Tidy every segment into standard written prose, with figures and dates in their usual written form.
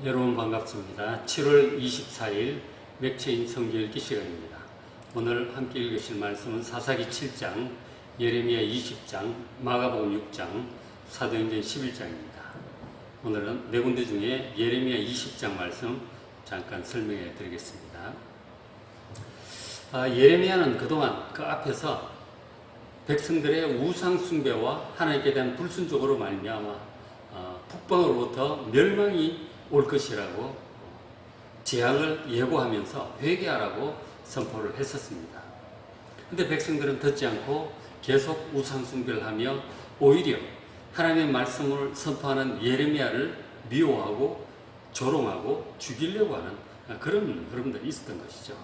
여러분 반갑습니다. 7월 24일 맥체인 성경 읽기 시간입니다. 오늘 함께 읽으실 말씀은 사사기 7장, 예레미야 20장, 마가복음 6장, 사도행전 11장입니다. 오늘은 네 군데 중에 예레미야 20장 말씀 잠깐 설명해 드리겠습니다. 예레미야는 그동안 그 앞에서 백성들의 우상 숭배와 하나님께 대한 불순종으로 말미암아 북방으로부터 멸망이 올 것이라고 재앙을 예고하면서 회개하라고 선포를 했었습니다. 그런데 백성들은 듣지 않고 계속 우상 숭배를 하며 오히려 하나님의 말씀을 선포하는 예레미야를 미워하고 조롱하고 죽이려고 하는 그런 흐름들이 있었던 것이죠.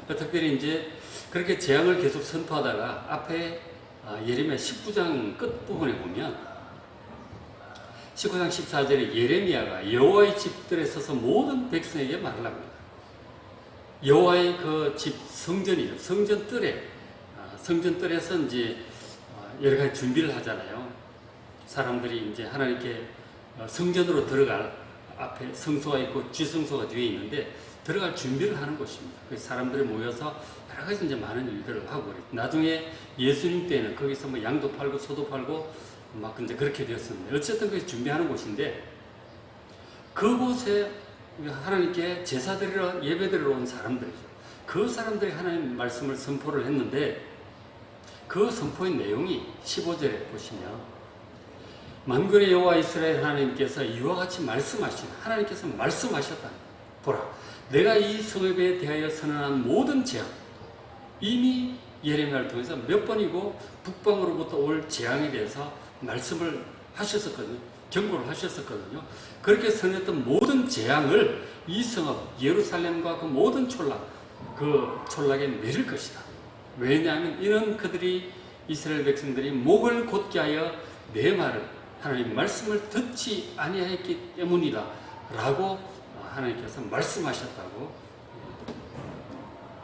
특별히 이제 그렇게 재앙을 계속 선포하다가 앞에 예레미야 19장 끝부분에 보면 19장 14절에 예레미야가 여호와의 집들에 서서 모든 백성에게 말을 합니다. 여호와의 그 집 성전이죠. 성전뜰에서 이제 여러 가지 준비를 하잖아요. 사람들이 이제 하나님께 성전으로 들어갈 앞에 성소가 있고 쥐성소가 뒤에 있는데 들어갈 준비를 하는 곳입니다. 그래서 사람들이 모여서 여러 가지 이제 많은 일들을 하고 그랬죠. 나중에 예수님 때는 거기서 뭐 양도 팔고 소도 팔고 막 근데 그렇게 되었습니다. 어쨌든 그게 준비하는 곳인데 그곳에 하나님께 제사 드리러 예배 드리러 온 사람들이죠. 그 사람들이 하나님 말씀을 선포를 했는데 그 선포의 내용이 15절에 보시면 만군의 여호와 이스라엘 하나님께서 이와 같이 말씀하시는 하나님께서 말씀하셨다. 보라, 내가 이 성읍에 대하여 선언한 모든 재앙 이미 예레미야를 통해서 몇 번이고 북방으로부터 올 재앙에 대해서 말씀을 하셨었거든요. 경고를 하셨었거든요. 그렇게 선했던 모든 재앙을 이 성읍 예루살렘과 그 모든 촌락에 내릴 것이다. 왜냐하면 이는 그들이 이스라엘 백성들이 목을 곧게 하여 내 말을 하나님 말씀을 듣지 아니하였기 때문이다 라고 하나님께서 말씀하셨다고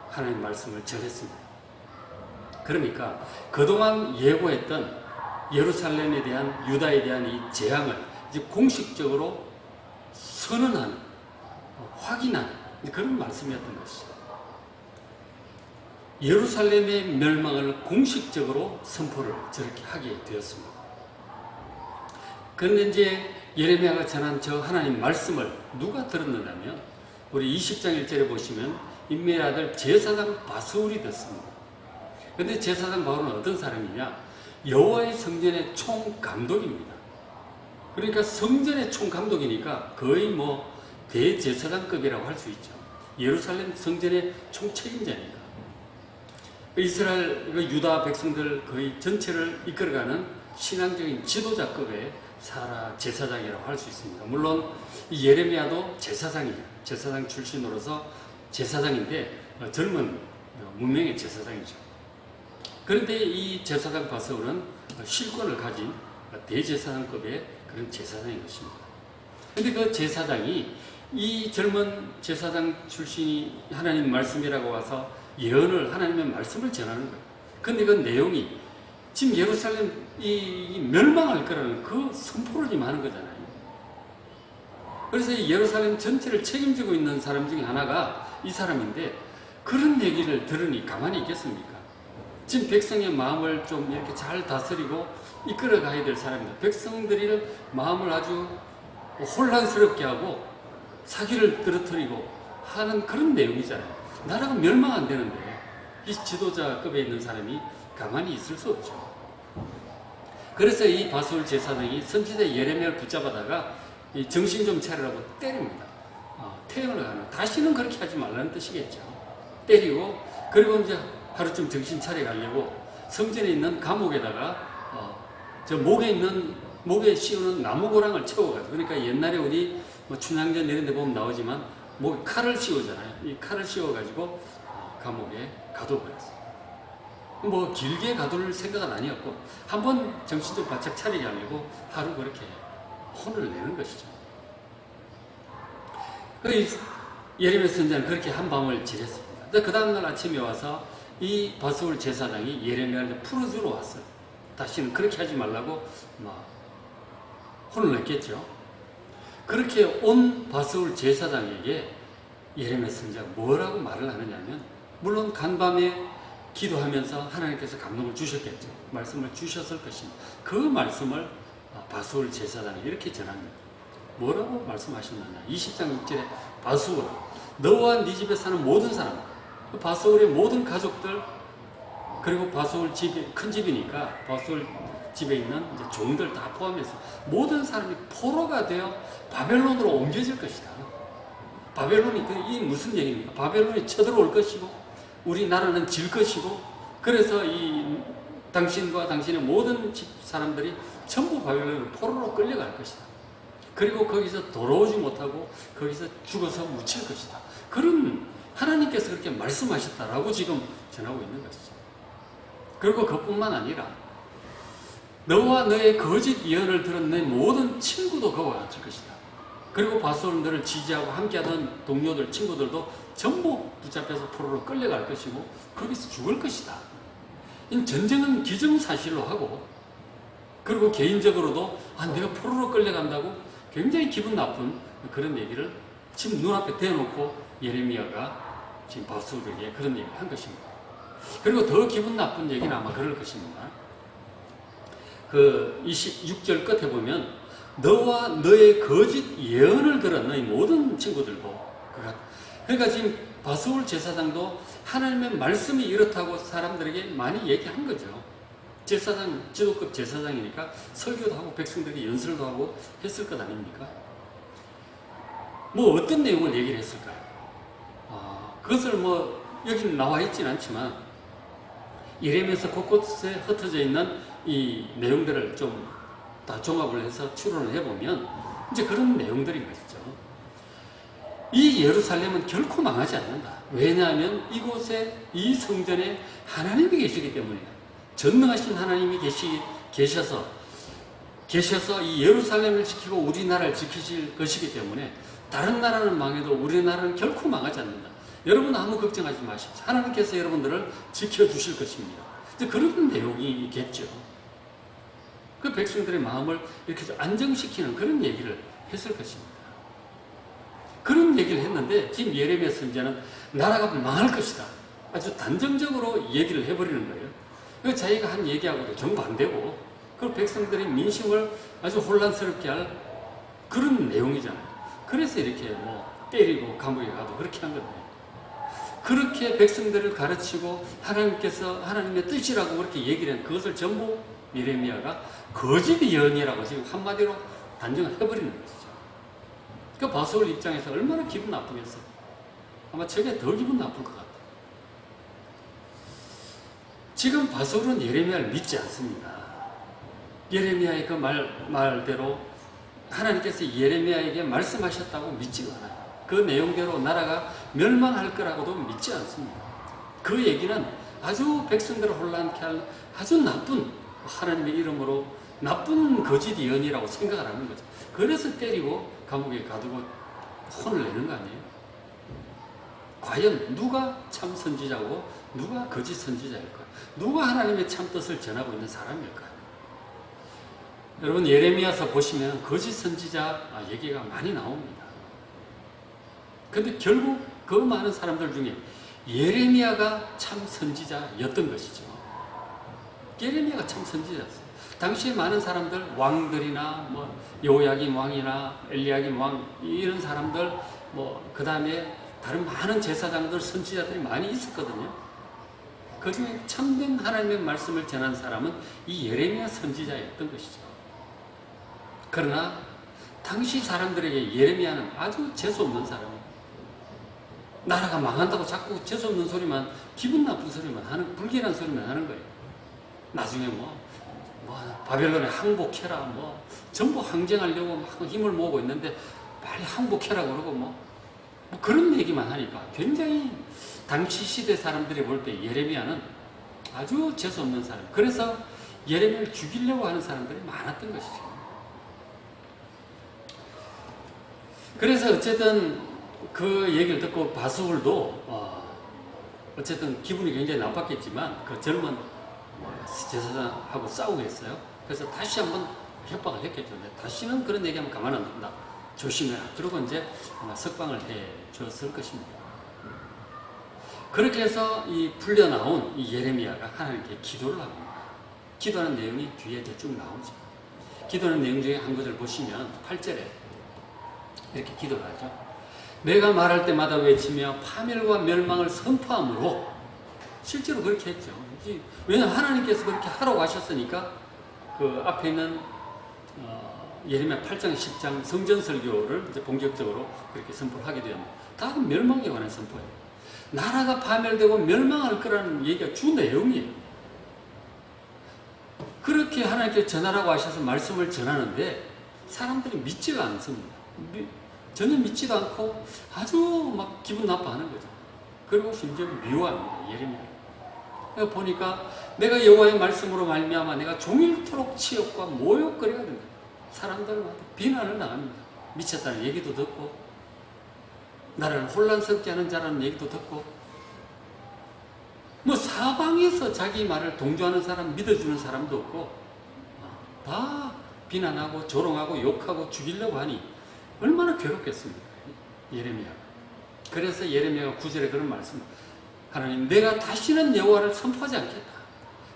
하나님 말씀을 전했습니다. 그러니까 그동안 예고했던 예루살렘에 대한 유다에 대한 이 재앙을 이제 공식적으로 선언하는 확인하는 그런 말씀이었던 것이죠. 예루살렘의 멸망을 공식적으로 선포를 저렇게 하게 되었습니다. 그런데 이제 예레미야가 전한 저 하나님 말씀을 누가 들었느냐면 우리 20장 1절에 보시면 임메의 아들 제사장 바스울이 듣습니다. 그런데 제사장 바울은 어떤 사람이냐? 여호와의 성전의 총감독입니다. 그러니까 성전의 총감독이니까 거의 뭐 대제사장급이라고 할 수 있죠. 예루살렘 성전의 총책임자니까. 이스라엘 유다 백성들 거의 전체를 이끌어가는 신앙적인 지도자급의 제사장이라고 할 수 있습니다. 물론 이 예레미야도 제사장이에요. 제사장 출신으로서 제사장인데 젊은 문명의 제사장이죠. 그런데 이 제사장 바스울은 실권을 가진 대제사장급의 그런 제사장인 것입니다. 그런데 그 제사장이 이 젊은 제사장 출신이 하나님 말씀이라고 와서 예언을 하나님의 말씀을 전하는 거예요. 그런데 그 내용이 지금 예루살렘이 멸망할 거라는 그 선포를 지금 하는 거잖아요. 그래서 이 예루살렘 전체를 책임지고 있는 사람 중에 하나가 이 사람인데 그런 얘기를 들으니 가만히 있겠습니까? 지금 백성의 마음을 좀 이렇게 잘 다스리고 이끌어 가야 될 사람입니다. 백성들이 마음을 아주 혼란스럽게 하고 사기를 떨어뜨리고 하는 그런 내용이잖아요. 나라가 멸망 안 되는데 이 지도자급에 있는 사람이 가만히 있을 수 없죠. 그래서 이 바스울 제사장이 선지자 예레미야를 붙잡아다가 정신 좀 차리라고 때립니다. 태형을 하는 다시는 그렇게 하지 말라는 뜻이겠죠. 때리고 그리고 이제 하루쯤 정신 차려가려고 성전에 있는 감옥에다가 저 목에 씌우는 나무고랑을 채워가지고 그러니까 옛날에 우리 뭐 춘향전 이런 데 보면 나오지만 목에 칼을 씌우잖아요. 이 칼을 씌워가지고 감옥에 가둬버렸어요. 뭐 길게 가둘 생각은 아니었고 한번 정신 좀 바짝 차리게 하려고 하루 그렇게 혼을 내는 것이죠. 그래서 예레미야 선지자는 그렇게 한밤을 지냈습니다. 그 다음날 아침에 와서 이 바스울 제사장이 예레미야를 풀어주러 왔어요. 다시는 그렇게 하지 말라고 막 혼을 냈겠죠. 그렇게 온 바스울 제사장에게 예레미야 선지자가 뭐라고 말을 하느냐면, 물론 간밤에 기도하면서 하나님께서 감동을 주셨겠죠. 말씀을 주셨을 것입니다. 그 말씀을 바스울 제사장이 이렇게 전합니다. 뭐라고 말씀하셨느냐. 20장 6절에 바스울, 너와 네 집에 사는 모든 사람, 바스울의 모든 가족들, 그리고 바스울 집이 큰 집이니까 바스울 집에 있는 이제 종들 다 포함해서 모든 사람이 포로가 되어 바벨론으로 옮겨질 것이다. 바벨론이 이 무슨 얘기입니까? 바벨론이 쳐들어올 것이고 우리나라는 질 것이고, 그래서 이 당신과 당신의 모든 집 사람들이 전부 바벨론으로 포로로 끌려갈 것이다. 그리고 거기서 돌아오지 못하고 거기서 죽어서 묻힐 것이다. 그런 하나님께서 그렇게 말씀하셨다라고 지금 전하고 있는 것이죠. 그리고 그뿐만 아니라 너와 너의 거짓 예언을 들은 내 모든 친구도 그와 같을 것이다. 그리고 바스올 너를 지지하고 함께하던 동료들, 친구들도 전부 붙잡혀서 포로로 끌려갈 것이고 거기서 죽을 것이다. 전쟁은 기정사실로 하고, 그리고 개인적으로도 내가 포로로 끌려간다고 굉장히 기분 나쁜 그런 얘기를 지금 눈앞에 대놓고 예레미야가 지금 바스올에게 그런 얘기를 한 것입니다. 그리고 더 기분 나쁜 얘기는 아마 그럴 것입니다. 그 26절 끝에 보면 너와 너의 거짓 예언을 들은 너희 모든 친구들도, 그러니까 지금 바스올 제사장도 하나님의 말씀이 이렇다고 사람들에게 많이 얘기한 거죠. 제사장, 지도급 제사장이니까 설교도 하고 백성들에게 연설도 하고 했을 것 아닙니까? 뭐 어떤 내용을 얘기를 했을까요? 그것을 뭐 여기는 나와 있지는 않지만 예레미야서 곳곳에 흩어져 있는 이 내용들을 좀 다 종합을 해서 추론을 해보면 이제 그런 내용들인 것이죠. 이 예루살렘은 결코 망하지 않는다. 왜냐하면 이곳에, 이 성전에 하나님이 계시기 때문이다. 전능하신 하나님이 계셔서 이 예루살렘을 지키고 우리나라를 지키실 것이기 때문에 다른 나라는 망해도 우리나라는 결코 망하지 않는다. 여러분 아무 걱정하지 마십시오. 하나님께서 여러분들을 지켜주실 것입니다. 그런 내용이겠죠. 그 백성들의 마음을 이렇게 좀 안정시키는 그런 얘기를 했을 것입니다. 그런 얘기를 했는데 지금 예레미야 선지자는 나라가 망할 것이다. 아주 단정적으로 얘기를 해버리는 거예요. 자기가 한 얘기하고도 정반대고, 그 백성들의 민심을 아주 혼란스럽게 할 그런 내용이잖아요. 그래서 이렇게 뭐 때리고 감옥에 가도 그렇게 한 건데, 그렇게 백성들을 가르치고 하나님께서 하나님의 뜻이라고 그렇게 얘기를 한 그것을 전부 예레미야가 거짓 예언이라고 지금 한마디로 단정해버리는 것이죠. 그 바스올 입장에서 얼마나 기분 나쁘겠어요. 아마 저게 더 기분 나쁠 것 같아요. 지금 바스올은 예레미야를 믿지 않습니다. 예레미야의 그 말대로 하나님께서 예레미야에게 말씀하셨다고 믿지 않아요. 그 내용대로 나라가 멸망할 거라고도 믿지 않습니다. 그 얘기는 아주 백성들을 혼란케 할 아주 나쁜, 하나님의 이름으로 나쁜 거짓 예언이라고 생각을 하는 거죠. 그래서 때리고 감옥에 가두고 혼을 내는 거 아니에요? 과연 누가 참 선지자고 누가 거짓 선지자일까요? 누가 하나님의 참 뜻을 전하고 있는 사람일까요? 여러분 예레미야서 보시면 거짓 선지자 얘기가 많이 나옵니다. 근데 결국 그 많은 사람들 중에 예레미야가 참 선지자였던 것이죠. 예레미야가 참 선지자였어요. 당시에 많은 사람들, 왕들이나 뭐 요야김 왕이나 엘리야김 왕 이런 사람들, 뭐 그 다음에 다른 많은 제사장들, 선지자들이 많이 있었거든요. 그 중에 참된 하나님의 말씀을 전한 사람은 이 예레미야 선지자였던 것이죠. 그러나 당시 사람들에게 예레미야는 아주 재수없는 사람이에요. 나라가 망한다고 자꾸 재수없는 소리만, 기분 나쁜 소리만 하는, 불길한 소리만 하는 거예요. 나중에 뭐 바벨론에 항복해라, 뭐 전부 항쟁하려고 막 힘을 모으고 있는데 빨리 항복해라 그러고 뭐 그런 얘기만 하니까 굉장히 당시 시대 사람들이 볼 때 예레미야는 아주 재수없는 사람. 그래서 예레미야를 죽이려고 하는 사람들이 많았던 것이죠. 그래서 어쨌든 그 얘기를 듣고 바스울도 어쨌든 기분이 굉장히 나빴겠지만 그 젊은 제사장하고 싸우고 했어요. 그래서 다시 한번 협박을 했겠죠. 다시는 그런 얘기하면 가만 안 둔다. 조심해라. 그러고 이제 아마 석방을 해 줬을 것입니다. 그렇게 해서 이 풀려나온 이 예레미야가 하나님께 기도를 합니다. 기도하는 내용이 뒤에 쭉 나오죠. 기도하는 내용 중에 한 구절 보시면 8절에 이렇게 기도를 하죠. 내가 말할 때마다 외치며 파멸과 멸망을 선포함으로, 실제로 그렇게 했죠. 왜냐하면 하나님께서 그렇게 하라고 하셨으니까 그 앞에 있는 예레미야 8장 10장 성전 설교를 이제 본격적으로 그렇게 선포를 하게 되었습니다. 다 멸망에 관한 선포예요. 나라가 파멸되고 멸망할 거라는 얘기가 주 내용이에요. 그렇게 하나님께 전하라고 하셔서 말씀을 전하는데 사람들이 믿지가 않습니다. 전혀 믿지도 않고 아주 막 기분 나빠하는 거죠. 그리고 심지어 미워합니다. 예레미야. 보니까 내가 여호와의 말씀으로 말미암아 내가 종일토록 치욕과 모욕거리가 된다. 사람들마다 비난을 당합니다. 미쳤다는 얘기도 듣고 나라를 혼란스럽게 하는 자라는 얘기도 듣고, 뭐 사방에서 자기 말을 동조하는 사람, 믿어주는 사람도 없고 다 비난하고 조롱하고 욕하고 죽이려고 하니 얼마나 괴롭겠습니까? 예레미야가. 그래서 예레미야가 9절에 그런 말씀을, 하나님 내가 다시는 여호와를 선포하지 않겠다.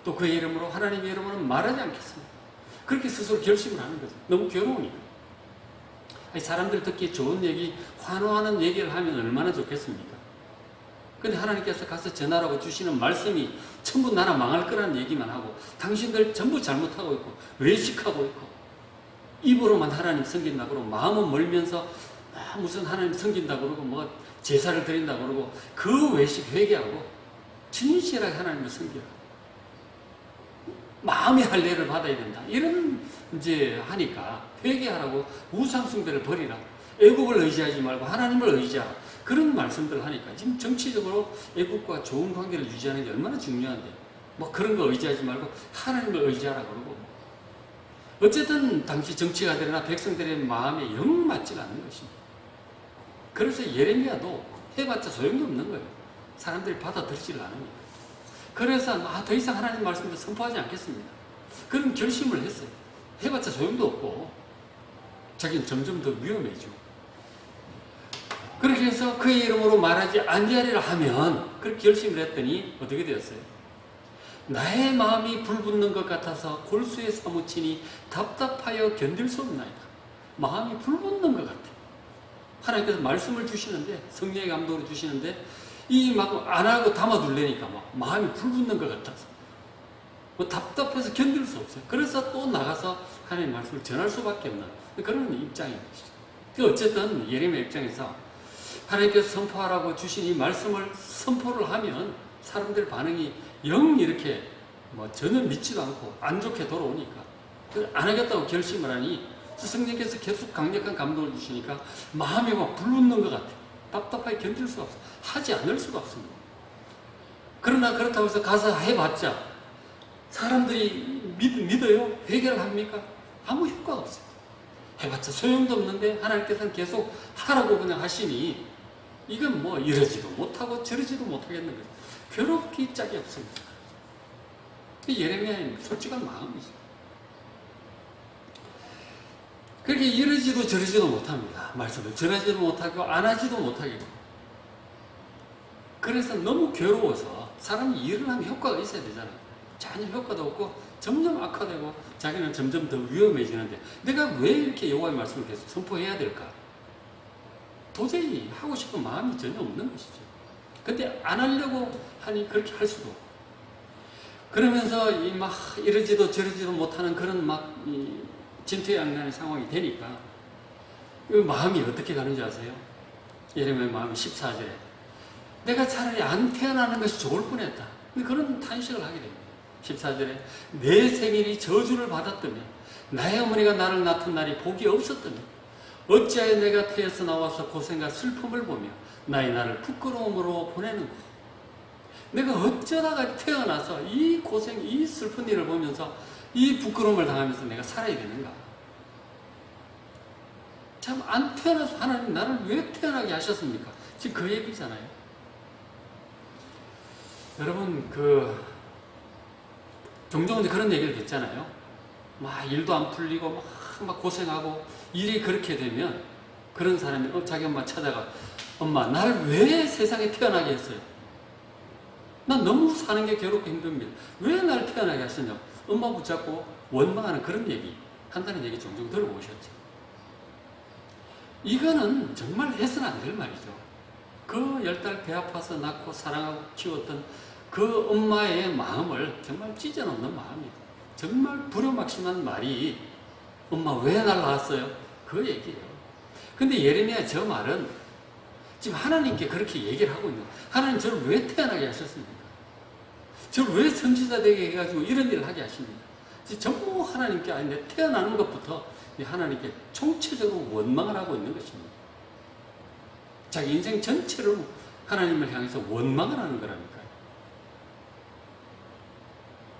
또 그의 이름으로, 하나님의 이름으로는 말하지 않겠습니다. 그렇게 스스로 결심을 하는 거죠. 너무 괴로우니까. 사람들 듣기 좋은 얘기, 환호하는 얘기를 하면 얼마나 좋겠습니까? 근데 하나님께서 가서 전하라고 주시는 말씀이 전부 나라 망할 거라는 얘기만 하고 당신들 전부 잘못하고 있고 외식하고 있고 입으로만 하나님 섬긴다고 그러고 마음은 멀면서 무슨 하나님 섬긴다고 그러고 뭐 제사를 드린다고 그러고 그 외식 회개하고 진실하게 하나님을 섬기라. 마음의 할례를 받아야 된다. 이런 이제 하니까 회개하라고 우상숭배를 버리라. 애국을 의지하지 말고 하나님을 의지하라. 그런 말씀들을 하니까 지금 정치적으로 애국과 좋은 관계를 유지하는 게 얼마나 중요한데 뭐 그런 거 의지하지 말고 하나님을 의지하라 그러고 어쨌든 당시 정치가들이나 백성들의 마음에 영 맞지가 않는 것입니다. 그래서 예레미야도 해봤자 소용도 없는 거예요. 사람들이 받아들이지를 않으니까. 그래서 더 이상 하나님 말씀을 선포하지 않겠습니다. 그런 결심을 했어요. 해봤자 소용도 없고 자기는 점점 더 위험해지고. 그렇게 해서 그의 이름으로 말하지 아니하리라 하면 그렇게 결심을 했더니 어떻게 되었어요? 나의 마음이 불붙는 것 같아서 골수에 사무치니 답답하여 견딜 수 없나이다. 마음이 불붙는 것 같아. 하나님께서 말씀을 주시는데 성령의 감동을 주시는데 이 막 안 하고 담아둘래니까 막 마음이 불붙는 것 같아서 뭐 답답해서 견딜 수 없어요. 그래서 또 나가서 하나님의 말씀을 전할 수밖에 없는 그런 입장인 것이죠. 어쨌든 예레미야 입장에서 하나님께서 선포하라고 주신 이 말씀을 선포를 하면 사람들 반응이 영 이렇게 뭐 전혀 믿지도 않고 안 좋게 돌아오니까 안 하겠다고 결심을 하니 성령께서 계속 강력한 감동을 주시니까 마음이 막 불붙는 것 같아요. 답답하게 견딜 수가 없어요. 하지 않을 수가 없습니다. 그러나 그렇다고 해서 가서 해봤자 사람들이 믿어요? 회개를 합니까? 아무 효과가 없어요. 해봤자 소용도 없는데 하나님께서는 계속 하라고 그냥 하시니 이건 뭐 이러지도 못하고 저러지도 못하겠는 거죠. 괴롭기 짝이 없습니다. 예레미야의 솔직한 마음이죠. 그렇게 이러지도 저러지도 못합니다. 말씀을 전하지도 못하고 안 하지도 못하겠고. 그래서 너무 괴로워서 사람이 일을 하면 효과가 있어야 되잖아요. 전혀 효과도 없고 점점 악화되고 자기는 점점 더 위험해지는데 내가 왜 이렇게 여호와의 말씀을 계속 선포해야 될까? 도저히 하고 싶은 마음이 전혀 없는 것이죠. 근데 안 하려고 하니 그렇게 할 수도 없고. 그러면서 막 이러지도 저러지도 못하는 그런 막 진퇴양난의 상황이 되니까 마음이 어떻게 가는지 아세요? 예레미야의 마음이 14절에 내가 차라리 안 태어나는 것이 좋을 뻔했다. 그런 탄식을 하게 됩니다. 14절에 내 생일이 저주를 받았다며 나의 어머니가 나를 낳던 날이 복이 없었다며 어찌하여 내가 태에서 나와서 고생과 슬픔을 보며 나의 나를 부끄러움으로 보내는가. 내가 어쩌다가 태어나서 이 고생, 이 슬픈 일을 보면서 이 부끄러움을 당하면서 내가 살아야 되는가. 참 안 태어나서 하나님 나를 왜 태어나게 하셨습니까? 지금 그 얘기잖아요. 여러분 종종 그런 얘기를 듣잖아요. 막 일도 안 풀리고 막 고생하고 일이 그렇게 되면 그런 사람이 자기 엄마 찾아가, 엄마 날 왜 세상에 태어나게 했어요? 난 너무 사는 게 괴롭고 힘듭니다. 왜 날 태어나게 하시냐? 엄마 붙잡고 원망하는 그런 얘기 한다는 얘기 종종 들어보셨죠? 이거는 정말 해서는 안 될 말이죠. 그 10달 배 아파서 낳고 사랑하고 키웠던 그 엄마의 마음을 정말 찢어놓는 마음이에요. 정말 불효막심한 말이 엄마 왜 날 낳았어요? 그 얘기예요. 근데 예레미야 저 말은 지금 하나님께 그렇게 얘기를 하고 있는 거예요. 하나님 저를 왜 태어나게 하셨습니까? 저를 왜 선지자 되게 해가지고 이런 일을 하게 하십니까? 전부 하나님께 아니 내 태어나는 것부터 하나님께 총체적으로 원망을 하고 있는 것입니다. 자기 인생 전체를 하나님을 향해서 원망을 하는 거라니까요.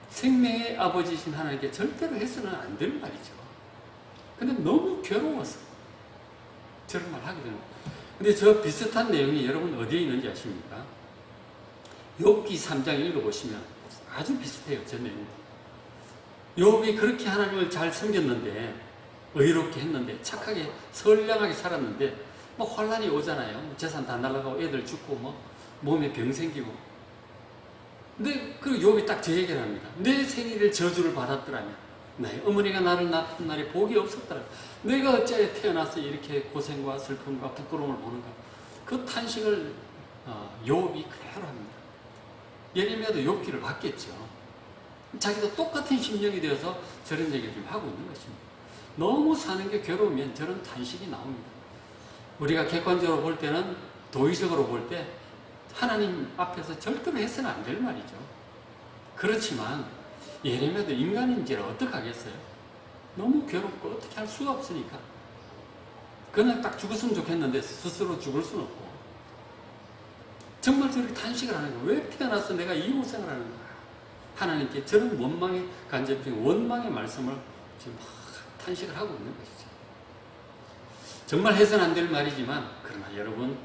생명의 아버지이신 하나님께 절대로 해서는 안 될 말이죠. 근데 너무 괴로워서 저런 말 하게 되는 거예요. 근데 저 비슷한 내용이 여러분 어디에 있는지 아십니까? 욥기 3장 읽어보시면 아주 비슷해요. 저 내용. 욥이 그렇게 하나님을 잘 섬겼는데, 의롭게 했는데, 착하게 선량하게 살았는데 뭐 환란이 오잖아요. 재산 다 날아가고 애들 죽고 뭐 몸에 병 생기고. 근데 그 욥이 딱 저 얘기를 합니다. 내 생일에 저주를 받았더라면, 네, 어머니가 나를 낳은 날에 복이 없었더라. 내가 어찌하여 태어나서 이렇게 고생과 슬픔과 부끄러움을 보는가. 그 탄식을 욥이 그대로 합니다. 예레미야도 욥기를 봤겠죠. 자기도 똑같은 심령이 되어서 저런 얘기를 좀 하고 있는 것입니다. 너무 사는 게 괴로우면 저런 탄식이 나옵니다. 우리가 객관적으로 볼 때는, 도의적으로 볼 때 하나님 앞에서 절대로 해서는 안 될 말이죠. 그렇지만 예레미야도 인간인지라 어떡하겠어요? 너무 괴롭고 어떻게 할 수가 없으니까 그냥 딱 죽었으면 좋겠는데 스스로 죽을 수는 없고, 정말 저렇게 탄식을 하는 거예요. 왜 태어나서 내가 이 고생을 하는 거야? 하나님께 저런 원망의 간접적인 원망의 말씀을 지금 막 탄식을 하고 있는 것이죠. 정말 해서는 안 될 말이지만, 그러나 여러분,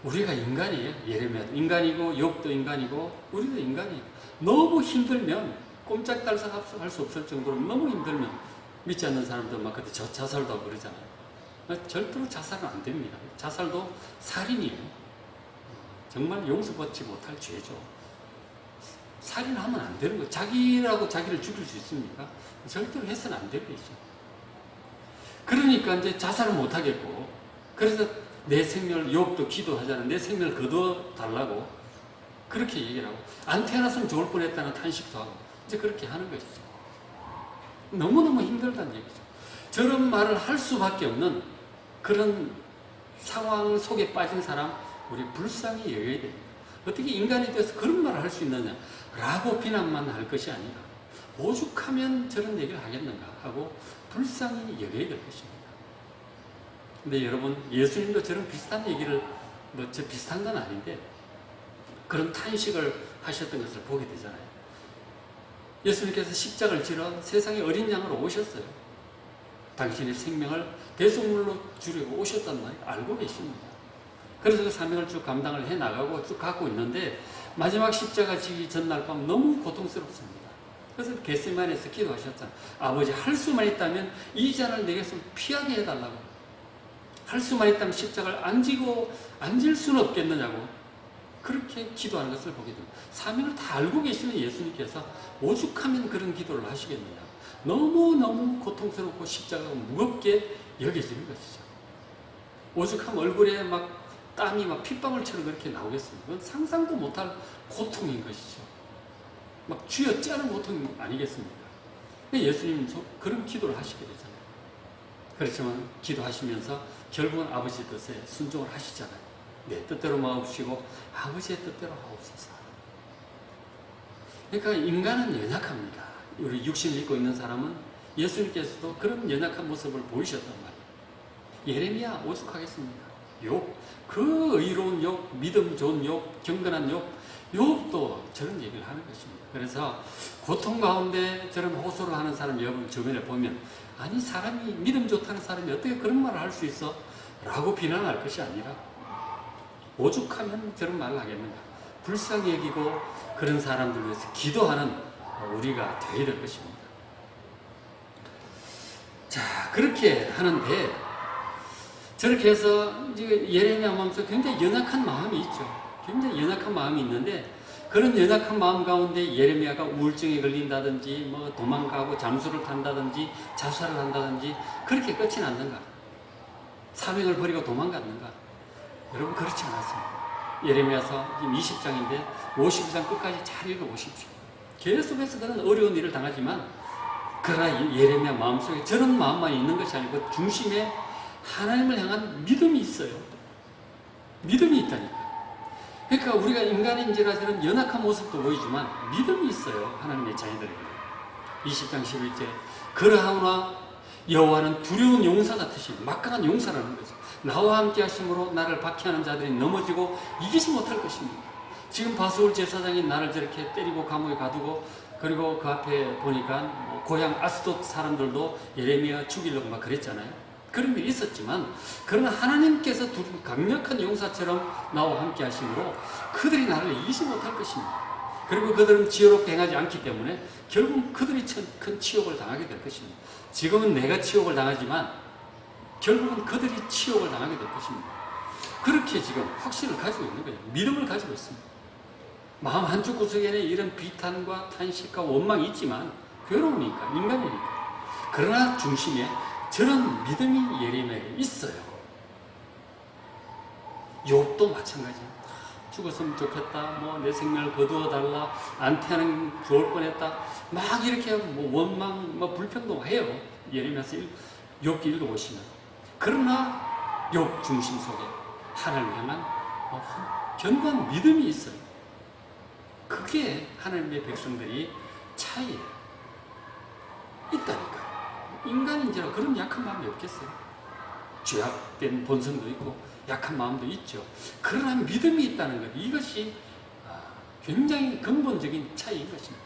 우리가 인간이에요. 예레미야도 인간이고 욥도 인간이고 우리도 인간이에요. 너무 힘들면 꼼짝달싹 할 수 없을 정도로 너무 힘들면 믿지 않는 사람들 막 그때 자살도 하고 그러잖아요. 절대로 자살은 안 됩니다. 자살도 살인이에요. 정말 용서받지 못할 죄죠. 살인하면 안 되는 거예요. 자기라고 자기를 죽일 수 있습니까? 절대로 해서는 안 되겠죠. 그러니까 이제 자살을 못 하겠고, 그래서 내 생명을, 욥도 기도하잖아요. 내 생명을 거둬 달라고 그렇게 얘기를 하고, 안 태어났으면 좋을 뻔했다는 탄식도 하고, 이제 그렇게 하는 것이죠. 너무너무 힘들다는 얘기죠. 저런 말을 할 수밖에 없는 그런 상황 속에 빠진 사람, 우리 불쌍히 여겨야 됩니다. 어떻게 인간이 돼서 그런 말을 할 수 있느냐 라고 비난만 할 것이 아니라, 오죽하면 저런 얘기를 하겠는가 하고 불쌍히 여겨야 될 것입니다. 근데 여러분, 예수님도 저런 비슷한 얘기를, 저 비슷한 건 아닌데 그런 탄식을 하셨던 것을 보게 되잖아요. 예수님께서 십자가를 지러 세상의 어린 양으로 오셨어요. 당신의 생명을 대속물로 주려고 오셨단 말이에요. 알고 계십니다. 그래서 그 사명을 쭉 감당을 해나가고 쭉 갖고 있는데, 마지막 십자가 지기 전날 밤 너무 고통스럽습니다. 그래서 겟세마네에서 기도하셨잖아요. 아버지, 할 수만 있다면 이 잔을 내게서 피하게 해달라고. 할 수만 있다면 십자가를 앉을 수는 없겠느냐고 그렇게 기도하는 것을 보게 됩니다. 사명을 다 알고 계시는 예수님께서 오죽하면 그런 기도를 하시겠느냐. 너무너무 고통스럽고 십자가가 무겁게 여겨지는 것이죠. 오죽하면 얼굴에 막 땀이 막 핏방울처럼 그렇게 나오겠습니까? 그건 상상도 못할 고통인 것이죠. 막 쥐어짜는 고통 아니겠습니까? 예수님은 그런 기도를 하시게 되잖아요. 그렇지만 기도하시면서 결국은 아버지 뜻에 순종을 하시잖아요. 내 뜻대로 마옵시고 아버지의 뜻대로 하옵소서. 그러니까 인간은 연약합니다. 우리 육신을 입고 있는 사람은 예수님께서도 그런 연약한 모습을 보이셨단 말이에요. 예레미야 오죽하겠습니까? 욥, 그 의로운 욥, 믿음 좋은 욥, 경건한 욥, 욥도 저런 얘기를 하는 것입니다. 그래서 고통 가운데 저런 호소를 하는 사람 여러분 주변에 보면, 아니 사람이 믿음 좋다는 사람이 어떻게 그런 말을 할 수 있어? 라고 비난할 것이 아니라, 오죽하면 저런 말을 하겠는가? 불쌍히 여기고 그런 사람들 위해서 기도하는 우리가 되어야 될 것입니다. 자, 그렇게 하는데 저렇게 해서 이제 예레미야 마음속에 굉장히 연약한 마음이 있죠. 굉장히 연약한 마음이 있는데 그런 연약한 마음 가운데 예레미야가 우울증에 걸린다든지 뭐 도망가고 잠수를 탄다든지 자살을 한다든지 그렇게 끝이 났는가? 사명을 버리고 도망갔는가? 여러분 그렇지 않았습니다. 예레미야서 지금 20장인데 52장 끝까지 잘 읽어보십시오. 계속해서 그런 어려운 일을 당하지만 그러나 예레미야 마음속에 저런 마음만 있는 것이 아니고 중심에 하나님을 향한 믿음이 있어요. 믿음이 있다니까. 그러니까 우리가 인간인지라 저런 연약한 모습도 보이지만 믿음이 있어요. 하나님의 자녀들에게. 20장 11절 그러하오나 여호와는 두려운 용사 같으신 막강한 용사라는 거죠. 나와 함께 하심으로 나를 박해하는 자들이 넘어지고 이기지 못할 것입니다. 지금 바수올 제사장이 나를 저렇게 때리고 감옥에 가두고 그리고 그 앞에 보니까 고향 아스돗 사람들도 예레미야 죽이려고 막 그랬잖아요. 그런 일이 있었지만 그러나 하나님께서 강력한 용사처럼 나와 함께 하심으로 그들이 나를 이기지 못할 것입니다. 그리고 그들은 지혜롭게 행하지 않기 때문에 결국 그들이 큰 치욕을 당하게 될 것입니다. 지금은 내가 치욕을 당하지만 결국은 그들이 치욕을 당하게 될 것입니다. 그렇게 지금 확신을 가지고 있는 거예요. 믿음을 가지고 있습니다. 마음 한쪽 구석에는 이런 비탄과 탄식과 원망이 있지만 괴로우니까 인간이니까. 그러나 중심에 저런 믿음이 예레미야에 있어요. 욥도 마찬가지입니다. 죽었으면 좋겠다. 뭐 내 생명을 거두어 달라. 안태하는 좋을 뻔했다. 막 이렇게 뭐 원망, 뭐 불평도 해요. 예레미야서 욥기 읽어보시면. 그러나 욥 중심 속에 하나님을 향한 견고한 믿음이 있어요. 그게 하나님의 백성들이 차이예요. 있다니까요. 인간인지라 그런 약한 마음이 없겠어요. 죄악된 본성도 있고 약한 마음도 있죠. 그러나 믿음이 있다는 것, 이것이 굉장히 근본적인 차이인 것입니다.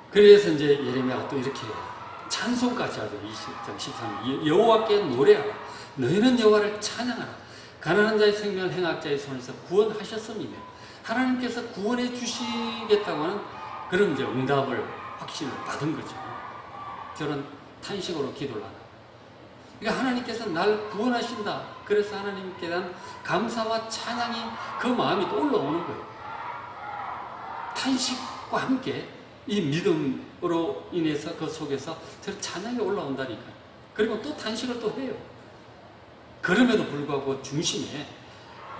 그래서 이제 예레미야가 또 이렇게 찬송까지 하죠. 20장 13절 여호와께 노래하라. 너희는 여호와를 찬양하라. 가난한 자의 생명을 행악자의 손에서 구원하셨음이며 하나님께서 구원해 주시겠다고 하는 그런 이제 응답을 확신을 받은 거죠. 저런 탄식으로 기도를 하다. 그러니까 하나님께서 날 구원하신다. 그래서 하나님께 대한 감사와 찬양이 그 마음이 또 올라오는 거예요. 탄식과 함께 이 믿음으로 인해서 그 속에서 저 찬양이 올라온다니까. 그리고 또 탄식을 또 해요. 그럼에도 불구하고 중심에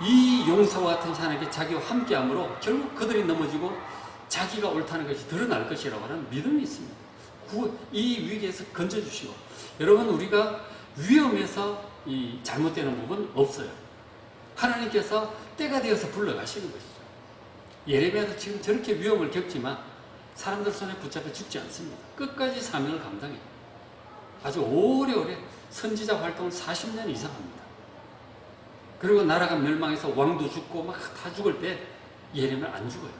이 용사와 같은 하나님께 자기와 함께함으로 결국 그들이 넘어지고 자기가 옳다는 것이 드러날 것이라고 하는 믿음이 있습니다. 이 위기에서 건져주시고 여러분 우리가 위험에서 이 잘못되는 부분 없어요. 하나님께서 때가 되어서 불러가시는 것이죠. 예레미야도 지금 저렇게 위험을 겪지만 사람들 손에 붙잡혀 죽지 않습니다. 끝까지 사명을 감당해요. 아주 오래오래 선지자 활동을 40년 이상 합니다. 그리고 나라가 멸망해서 왕도 죽고 막 다 죽을 때 예레미야 안 죽어요.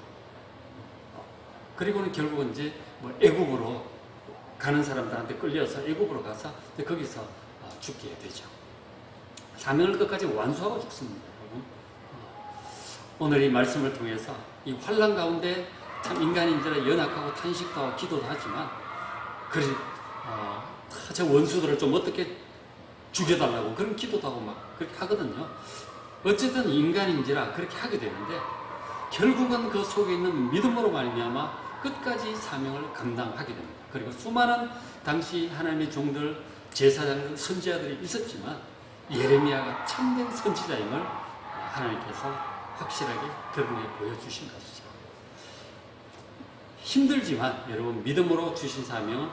그리고는 결국은 이제 뭐 애굽으로 가는 사람들한테 끌려서 애굽으로 가서 거기서 죽게 되죠. 사명을 끝까지 완수하고 죽습니다, 여러분. 오늘 이 말씀을 통해서 이 환난 가운데 참 인간인지라 연약하고 탄식도 하고 기도도 하지만 저 원수들을 좀 어떻게 죽여달라고 그런 기도도 하고 막 그렇게 하거든요. 어쨌든 인간인지라 그렇게 하게 되는데 결국은 그 속에 있는 믿음으로 말미암아 끝까지 사명을 감당하게 됩니다. 그리고 수많은 당시 하나님의 종들, 제사장들, 선지자들이 있었지만 예레미야가 참된 선지자임을 하나님께서 확실하게 드러내 보여주신 것이죠. 힘들지만 여러분 믿음으로 주신 사명은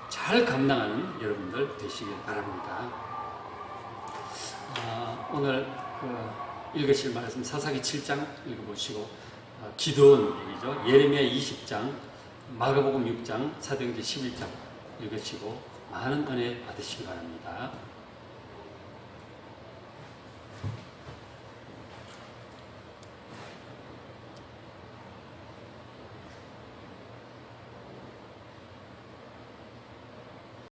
잘 감당하는 여러분들 되시길 바랍니다. 오늘 읽으실 말씀 사사기 7장 읽어보시고 기도원 얘기죠. 예레미야 20장, 마가복음 6장, 사도행전 11장 읽으시고 많은 은혜 받으시기 바랍니다.